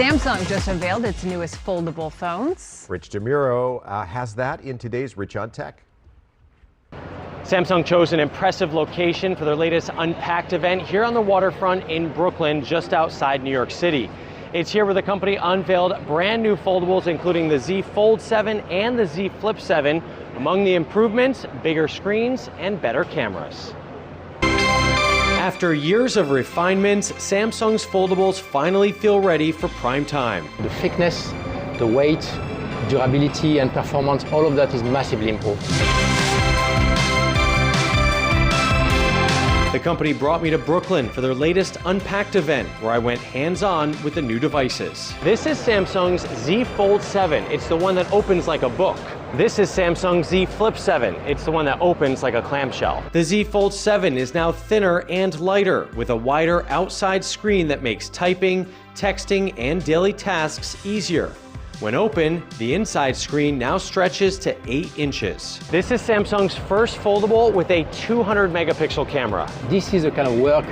Samsung just unveiled its newest foldable phones. Rich DeMuro has that in today's Rich on Tech. Samsung chose an impressive location for their latest Unpacked event here on the waterfront in Brooklyn, just outside New York City. It's here where the company unveiled brand new foldables, including the Z Fold 7 and the Z Flip 7. Among the improvements, bigger screens and better cameras. After years of refinements, Samsung's foldables finally feel ready for prime time. The thickness, the weight, durability and performance, all of that is massively improved. The company brought me to Brooklyn for their latest Unpacked event, where I went hands-on with the new devices. This is Samsung's Z Fold 7. It's the one that opens like a book. This is Samsung's Z Flip 7. It's the one that opens like a clamshell. The Z Fold 7 is now thinner and lighter, with a wider outside screen that makes typing, texting, and daily tasks easier. When open, the inside screen now stretches to 8 inches. This is Samsung's first foldable with a 200 megapixel camera. This is a kind of work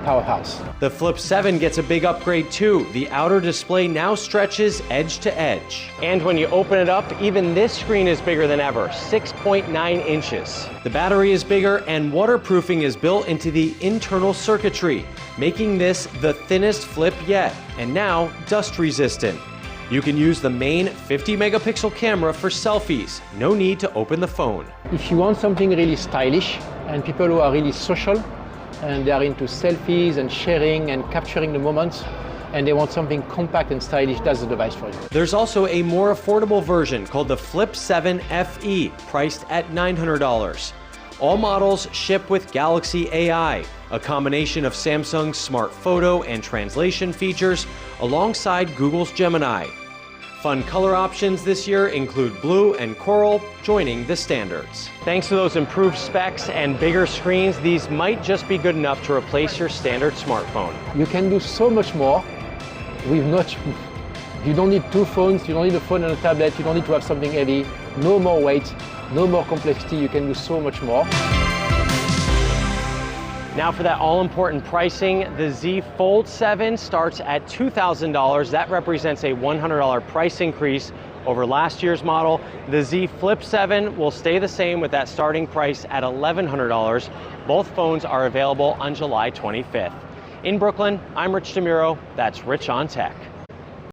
powerhouse. The Flip 7 gets a big upgrade too. The outer display now stretches edge to edge. And when you open it up, even this screen is bigger than ever, 6.9 inches. The battery is bigger and waterproofing is built into the internal circuitry, making this the thinnest flip yet, and now dust resistant. You can use the main 50 megapixel camera for selfies. No need to open the phone. If you want something really stylish and people who are really social and they are into selfies and sharing and capturing the moments and they want something compact and stylish, that's the device for you. There's also a more affordable version called the Flip 7 FE, priced at $900. All models ship with Galaxy AI, a combination of Samsung's smart photo and translation features alongside Google's Gemini. Fun color options this year include blue and coral, joining the standards. Thanks to those improved specs and bigger screens, these might just be good enough to replace your standard smartphone. You can do so much more with you don't need two phones, you don't need a phone and a tablet, you don't need to have something heavy, no more weight, no more complexity, you can do so much more. Now for that all-important pricing, the Z Fold 7 starts at $2,000. That represents a $100 price increase over last year's model. The Z Flip 7 will stay the same with that starting price at $1,100. Both phones are available on July 25th. In Brooklyn, I'm Rich DeMuro. That's Rich on Tech.